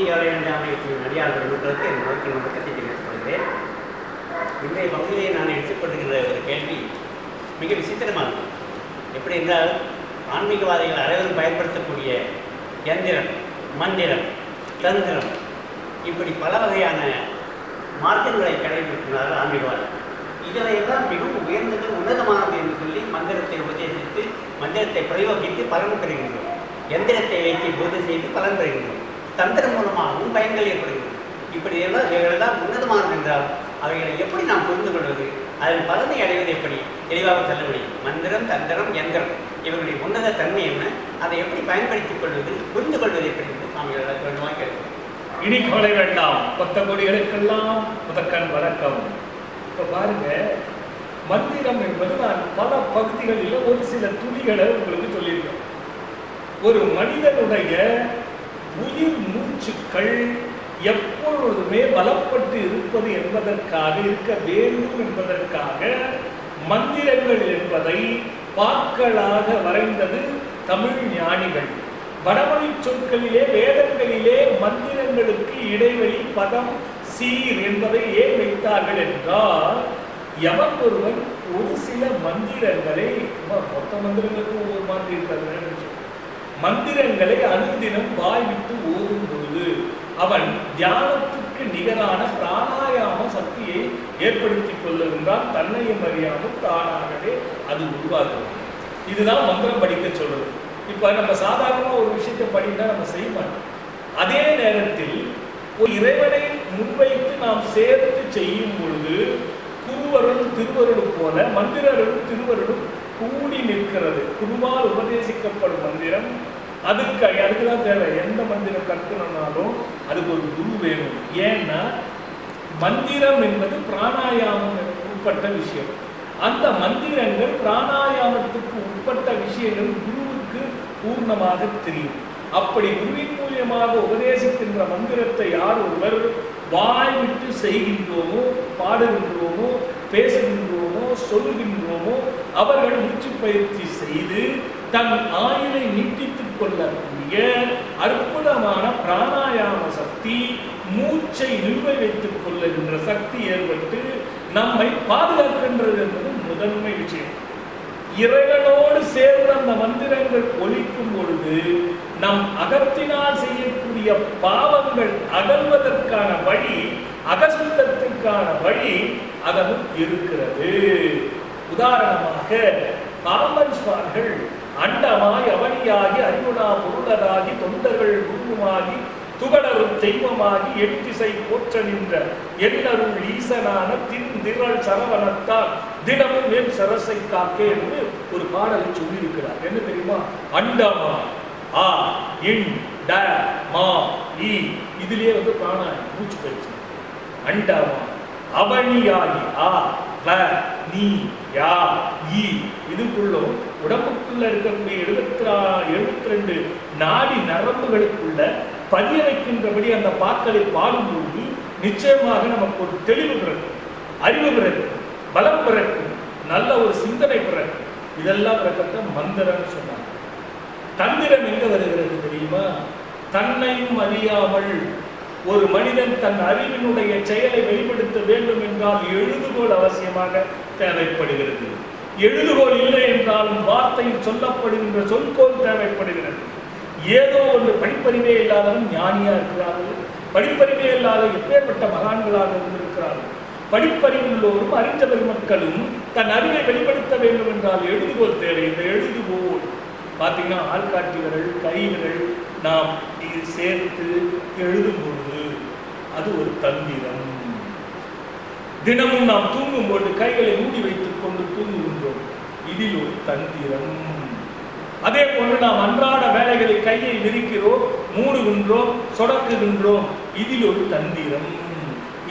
செய்ய வேண்டாம் அடியார்கள் மக்களுக்கு என் வணக்கத்தை தெரிவித்துக் கொள்கிறேன். இன்றைய பகுதியை நான் எடுத்துக்கொள்கிற ஒரு கேள்வி மிக விசித்திரமானது. எப்படி என்றால், ஆன்மீகவாதிகள் அனைவரும் பயன்படுத்தக்கூடிய யந்திரம், மந்திரம், தந்திரம், இப்படி பல வகையான மார்க்கங்களை கடைபிடிக்கிறார்கள் ஆன்மீகவாதிகள். இதிலெல்லாம் மிகவும் உயர்ந்தது, உன்னதமானது என்று சொல்லி மந்திரத்தை உபதேசித்து, மந்திரத்தை பிரயோகித்து பலன் பெறுகின்றோம். எந்திரத்தை வைத்து பூஜை செய்து பலன் பெறுகின்றோம். தந்திரம் மூலமாகவும் பயன்கள் ஏற்படுகிறது. இப்படி இவைகளெல்லாம் உன்னதமானது என்றால் அவைகளை எப்படி நாம் புரிந்து கொள்வது, அதன் பலனை அடைவது எப்படி தெளிவாக சொல்ல முடியும். மந்திரம், தந்திரம், யந்திரம் இவர்களுடைய உன்னத தன்மை என்ன, அதை எப்படி பயன்படுத்திக் கொள்வது, புரிந்து கொள்வது எப்படி என்று சாமிகள் வேண்டுமா கேட்கிறோம். இனி கவலை வேண்டாம், பக்த கோடிகளுக்கெல்லாம் முதற்கண் வணக்கம். இப்போ பாருங்க, மந்திரம் என்பது நான் பல பகுதிகளில் ஒரு சில துளிகளை உங்களுக்கு சொல்லியிருக்கேன். ஒரு மனிதனுடைய உயிர் மூச்சுக்கள் எப்பொழுதுமே பலப்பட்டு இருப்பது என்பதற்காக, இருக்க வேண்டும் என்பதற்காக மந்திரங்கள் என்பதை பாக்களாக வரைந்தது தமிழ் ஞானிகள். வடமொழி சொற்களிலே, வேதங்களிலே மந்திரங்களுக்கு இடைவெளி, பதம், சீர் என்பதை ஏன் வைத்தார்கள் என்றால், எவன் ஒருவன் ஒரு சில மந்திரங்களை, மொத்த மந்திரங்களுக்கு ஒவ்வொரு மாதிரி இருக்கிறது, மந்திரங்களை அனுதினம் வாய்விட்டு ஓடும் பொழுது அவன் தியானத்துக்கு நிகரான பிராணாயாம சக்தியை ஏற்படுத்திக் கொள்ளுகின்றான். தன்னையும் அறியாமல் தானாகவே அது உருவாகும். இதுதான் மந்திரம் படிக்க சொல்றது. இப்ப நம்ம சாதாரணமா ஒரு விஷயத்தை படித்தா நம்ம செய்ய மாட்டோம். அதே நேரத்தில் ஒரு இறைவனை முன்வைத்து நாம் சேர்த்து செய்யும் பொழுது குருவருள் திருவருள் போல மந்திரரும் திருவருளும் கூடி நிற்கிறது. குருவால் உபதேசிக்கப்படும் மந்திரம் அதுக்குதான் தேவை. எந்த மந்திரம் கற்கணும்னாலும் அதுக்கு ஒரு குரு வேணும். ஏன்னா மந்திரம் என்பது பிராணாயாமம் உட்பட்ட விஷயம். அந்த மந்திரங்கள் பிராணாயாமத்துக்கு உட்பட்ட விஷயங்கள் குருவுக்கு பூர்ணமாக தெரியும். அப்படி குருவின் மூலியமாக உபதேசிக்கின்ற மந்திரத்தை யார் ஒருவர் வாய் விட்டு செய்கின்றோமோ, பாடுகின்றோமோ, பேசுகின்றோமோ, சொல்கின்றோமோ, அவர்கள் மூச்சு பயிற்சி செய்து தன் ஆயுளை நீட்டித்துக் கொள்ளக்கூடிய அற்புதமான பிராணாயாம சக்தி, மூச்சை நிறுவ வைத்துக் கொள்ளுகின்ற சக்தி ஏற்பட்டு நம்மை பாதுகாக்கின்றது என்பது முதன்மை விஷயம். இறைவனோடு சேர்ந்த அந்த மந்திரங்கள் ஒலிக்கும் பொழுது நம் அகத்தினால் செய்யக்கூடிய பாவங்கள் அகல்வதற்கான வழி, அகசுத்தத்திற்கான வழி அதனும் இருக்கிறது. உதாரணமாக பாம்பன் சுவாமிகள் அண்டமாய் அவனியாகி அறிவுடா பொருளராகி தொண்டர்கள் குருமாகி துகளரும் தெய்வமாகி எட்டிசை போற்ற நின்ற எண்ணருள் ஈசனான திறல் சரவணத்தால் தினமும் மேல் சரசை காக்கே என்று ஒரு பாடலை சொல்லியிருக்கிறார். என்ன தெரியுமா? அண்டமா ஆ இன் ட மா இ, இதுலயே பிராணாயாமம், மூச்சு பயிற்சி. அண்டமா அவனியாகி ஆ வ நீ யா இ, இதுக்குள்ளும் உடம்புக்குள்ள இருக்கக்கூடிய 72 நாடி நரம்புகளுக்குள்ள பதிய வைக்கின்றபடி அந்த பாக்களை பாடும்போது நிச்சயமாக நமக்கு ஒரு தெளிவு பிறக்கும், அறிவு பிறக்கும், பலம் பிறக்கும், நல்ல ஒரு சிந்தனை பிறக்கும். இதெல்லாம் பிறக்க மந்திரம்னு சொன்னாங்க. தந்திரம் எங்க வருகிறது தெரியுமா? தன்னையும் அறியாமல் ஒரு மனிதன் தன் அறிவினுடைய செயலை வெளிப்படுத்த வேண்டும் என்றால் எழுதுகோள் அவசியமாக தேவைப்படுகிறது. எழுதுகோள் இல்லை என்றாலும் வார்த்தையில் சொல்லப்படுகின்ற சொற்கோள் தேவைப்படுகிறது. ஏதோ ஒன்று படிப்பறிவே இல்லாதவன் ஞானியா இருக்கிறார்கள், படிப்பறிவே இல்லாத எப்பேற்பட்ட மகான்களாக இருந்திருக்கிறார்கள். படிப்பறிவுள்ளோரும் அறிந்த பெருமக்களும் தன் அறிவை வெளிப்படுத்த வேண்டும் என்றால் எழுதுகோள் தேவை. இந்த எழுதுகோள் பார்த்தீங்கன்னா ஆள்காட்டி விரல், கை விரல் நாம் இது சேர்த்து எழுதும் பொழுது அது ஒரு தந்திரம். தினமும் நாம் தூங்கும் போது கைகளை மூடி வைத்துக் கொண்டு தூங்குகின்றோம், இதில் ஒரு தந்திரம். அதே போன்று நாம் அன்றாட வேலைகளை கையை விரிக்கிறோம், மூடுகின்றோம், சொடக்குகின்றோம், இதில் ஒரு தந்திரம்.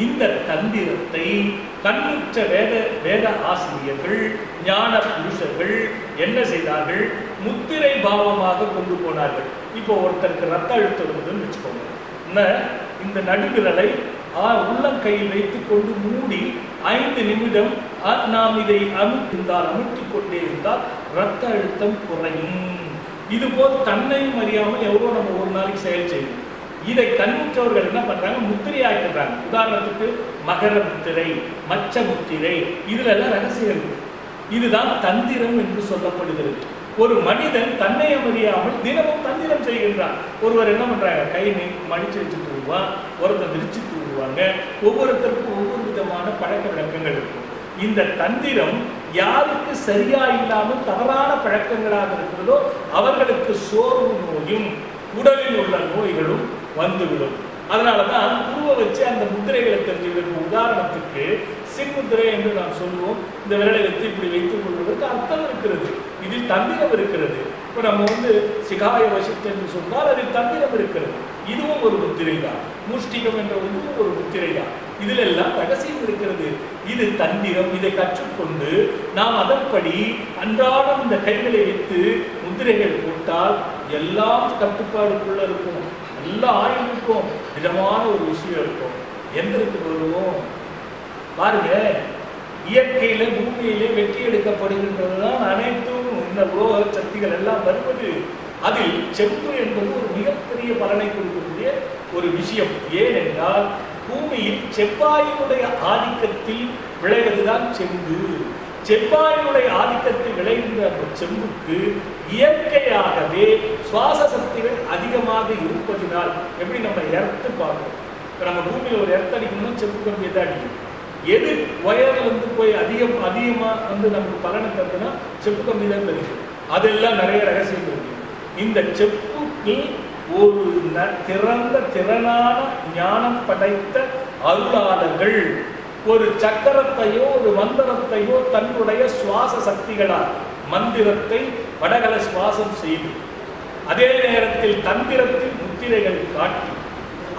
இந்த தந்திரத்தை கண்ணுற்ற வேத ஆசிரியர்கள், ஞான புருஷர்கள் என்ன செய்தார்கள்? முத்திரை பாவமாக கொண்டு போனார்கள். இப்போ ஒருத்தருக்கு ரத்த அழுத்தம் இருக்குதுன்னு வச்சுக்கோங்க, இந்த நடுவிரலை உள்ளங்கையில் வைத்துக் கொண்டு மூடி 5 நிமிடம் நாம் இதை அமுட்டிக் கொண்டே இருந்தால் ரத்த அழுத்தம் குறையும். இதுபோல் தன்னையும் அறியாமல் எவ்வளோ நம்ம ஒரு நாளைக்கு செயல் செய்யணும். இதை கண்ணுற்றவர்கள் என்ன பண்றாங்க, முத்திரையாக்குறாங்க. உதாரணத்துக்கு மகர முத்திரை, மச்ச முத்திரை, இதுல எல்லாம் ரகசியம் இருக்கு. இதுதான் தந்திரம் என்று சொல்லப்படுகிறது. ஒரு மனிதன் தன்னை அறியாமல் தினமும் தந்திரம் செய்கின்றான். ஒருவர் என்ன பண்றாங்க, கை மடிச்சு வச்சு தூங்குவான், ஒருத்தர் விரிச்சு தூங்குவாங்க. ஒவ்வொருத்தருக்கும் ஒவ்வொரு விதமான பழக்க வழக்கங்கள் இருக்கும். இந்த தந்திரம் யாருக்கு சரியா இல்லாமல் தவறான பழக்கங்களாக இருக்கிறதோ அவர்களுக்கு சோர்வு நோயும் உடலில் உள்ள நோய்களும் வந்துவிடும். அதனாலதான் குருவை வச்சு அந்த முத்திரைகளை தெரிஞ்சுக்கிறதுக்கு, உதாரணத்துக்கு சின்முத்திரை என்று நாம் சொல்லுவோம். இந்த விரலை வைத்து இப்படி வைத்துக் கொள்வதற்கு அர்த்தம் இருக்கிறது, இதில் தந்திரம் இருக்கிறது. இப்போ நம்ம சிகாய வசித்து என்று சொன்னால் அதில் தந்திரம் இருக்கிறது. இதுவும் ஒரு முத்திரை தான். மூஷ்டிகம் என்ற இதுவும் ஒரு முத்திரை தான். இதில் எல்லாம் ரகசியம் இருக்கிறது. இது தந்திரம். இதை கற்றுக்கொண்டு நாம் அதன்படி அன்றாடம் இந்த கைகளை வைத்து முத்திரைகள் போட்டால் எல்லாம் கட்டுப்பாடுக்குள்ள இருக்கும், எல்லா ஆயுள் இருக்கும், திடமான ஒரு விஷயம் இருக்கும். எந்திரத்துக்கு வருவோம் பாருங்க, இயற்கையில பூமியிலே வெற்றி எடுக்கப்படுகின்றதுதான் அனைத்தும். இந்த உலோக சக்திகள் எல்லாம் வருவது அதில் செம்பு என்பது ஒரு மிகப்பெரிய பலனை கொடுக்கக்கூடிய ஒரு விஷயம். ஏனென்றால் பூமியில் செவ்வாயினுடைய ஆதிக்கத்தில் விளைவதுதான் செம்பு. செவ்வாயினுடைய ஆதிக்கத்தில் விளைகின்ற அந்த செம்புக்கு இயற்கையாகவே சுவாச சக்திகள் அதிகமாக இருப்பதினால், எப்படி நம்ம எர்த்து பார்க்கணும், இப்போ நம்ம பூமியில் ஒரு எர்த்து அடிக்கணும்னா செம்பு கம்பி எதை அடிக்கும், எது ஒயர்ல போய் அதிகமா நமக்கு பலனை தருதுன்னா செப்பு கம்பி தான் தருது. அதெல்லாம் நிறைய ரகசியம் இருக்கு. இந்த செப்புக்கு ஒரு திறனான ஞானம் படைத்த அருளாளர்கள் ஒரு சக்கரத்தையோ ஒரு மந்திரத்தையோ தன்னுடைய சுவாச சக்திகளால் மந்திரத்தை வடகல சுவாசம் செய்து, அதே நேரத்தில் தந்திரத்தில் முத்திரைகள் காட்டி,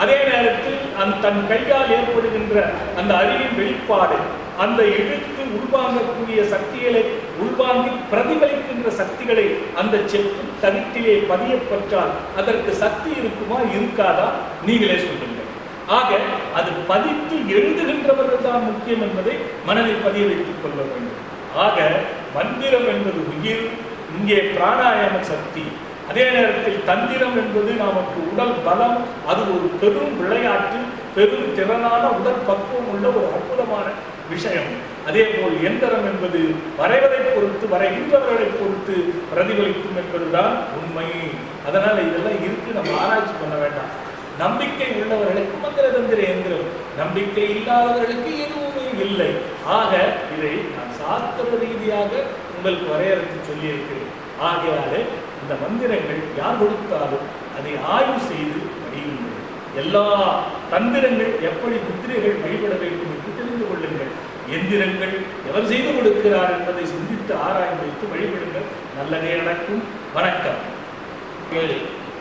அதே நேரத்தில் தன் கையால் ஏற்படுகின்ற அந்த அறிவின் வெளிப்பாடு, அந்த இழுத்து உள்வாங்கக்கூடிய சக்திகளை உள்வாங்கி பிரதிபலிக்கின்ற சக்திகளை அந்த செப்பு தனித்திலே பதியப்பட்டால் அதற்கு சக்தி இருக்குமா இருக்காதா நீங்களே சொல்லுங்கள். ஆக அது பதித்து எழுதுகின்றவர்கள் தான் முக்கியம் என்பதை மனதில் பதிய வைத்துக் கொள்ள வேண்டும். ஆக மந்திரம் என்பது உயிர், இங்கே பிராணாயாம சக்தி, அதே நேரத்தில் தந்திரம் என்பது நமக்கு உடல் பலம், அது ஒரு பெரும் விளையாட்டு, பெரும் திறனான உடல் பக்குவம் உள்ள ஒரு அற்புதமான விஷயம். அதே போல் எந்திரம் என்பது வரைவதை பொறுத்து, வரைகின்றவர்களை பொறுத்து பிரதிபலிக்கும் என்பதுதான் உண்மை. அதனால இதெல்லாம் இருக்கு, நம்ம ஆராய்ச்சி பண்ண வேண்டாம். நம்பிக்கை உள்ளவர்களுக்கு மந்திர தந்திர எந்திரம், நம்பிக்கை இல்லாதவர்களுக்கு எதுவுமே இல்லை. ஆக இதை நான் சாஸ்திர ரீதியாக உங்களுக்கு வரையறுத்து சொல்லியிருக்கிறேன். ஆகையாலே இந்த மந்திரங்கள் யார் கொடுத்தாலும் அதை ஆய்வு செய்து படியுங்கள். எல்லா தந்திரங்கள் எப்படி முத்திரைகள் வழிபட வேண்டும் என்று தெரிந்து கொள்ளுங்கள். எந்திரங்கள் எவர் செய்து கொடுக்கிறார் என்பதை சிந்தித்து ஆராய்ந்து வைத்து வழிபடுங்கள். நல்லதே நடக்கும். வணக்கம்.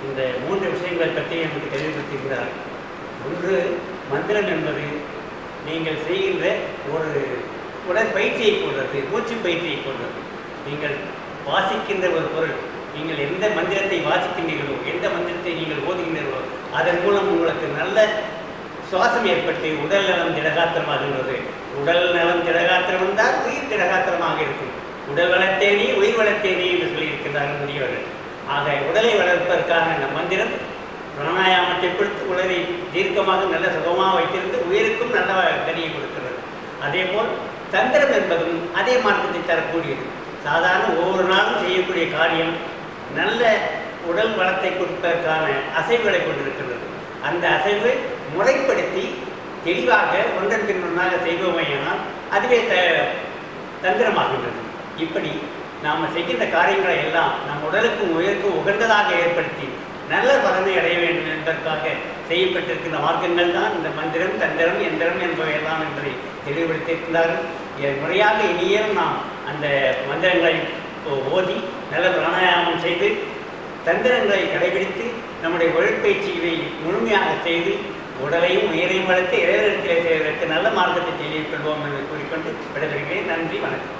இந்த 3 விஷயங்களை பற்றி எனக்கு தெளிவுபடுத்துகிறார். ஒன்று, மந்திரம் என்பது நீங்கள் செய்கின்ற ஒரு உடற்பயிற்சியை போன்றது, மூச்சு பயிற்சியை போன்றது. நீங்கள் வாசிக்கின்ற ஒரு பொருள், நீங்கள் எந்த மந்திரத்தை வாசிக்கின்றீர்களோ, எந்த மந்திரத்தை நீங்கள் ஓதுகின்றீர்களோ, அதன் மூலம் உங்களுக்கு நல்ல சுவாசம் ஏற்பட்டு உடல் நலம் திடகாத்திரமாகின்றது. உடல் நலம் திடகாத்திரம் வந்தால் உயிர் திடகாத்திரமாக இருக்கும். உடல் வளர்த்தேனே உயிர் வளர்த்தேனே என்று சொல்லியிருக்கிறார்கள் முதியவர்கள். ஆக உடலை வளர்ப்பதற்கான இந்த மந்திரம் பிராணாயாமத்தை கொடுத்து உடலை தீர்க்கமாக நல்ல சுகமாக வைத்திருந்து உயிருக்கும் நல்ல கனியை கொடுக்கிறது. அதே போல் தந்திரம் என்பதும் அதே மாற்றத்தை தரக்கூடியது. சாதாரண ஒவ்வொரு நாளும் செய்யக்கூடிய காரியம் நல்ல உடல் வளத்தை கொடுப்பதற்கான அசைவுகளை கொண்டிருக்கிறது. அந்த அசைவு முறைப்படுத்தி தெளிவாக ஒன்றன் பின் ஒன்றாக செய்வோமையானால் அதுவே தந்திரமாகின்றது. இப்படி நாம் செய்கின்ற காரியங்களை எல்லாம் நம் உடலுக்கும் உயிருக்கும் உகந்ததாக ஏற்படுத்தி நல்ல பலனை அடைய வேண்டும் என்பதற்காக செய்யப்பட்டிருக்கின்ற மார்க்கங்கள் தான் இந்த மந்திரம், தந்திரம், எந்திரம் என்பவையெல்லாம் என்பதை தெளிவுபடுத்தியிருக்கிறார்கள். முறையாக இனியும் நாம் அந்த மந்திரங்களை ஓதி நல்ல பிராணாயாமம் செய்து தந்திரங்களை கடைபிடித்து நம்முடைய உடற்பயிற்சிகளை முழுமையாக செய்து உடலையும் உயிரையும் வளர்த்து இறைவனத்திலே செய்வதற்கு நல்ல மார்க்கத்தை தெரிவிக்கொள்வோம் என்று கூறிக்கொண்டு விடைபெறுகிறேன். நன்றி, வணக்கம்.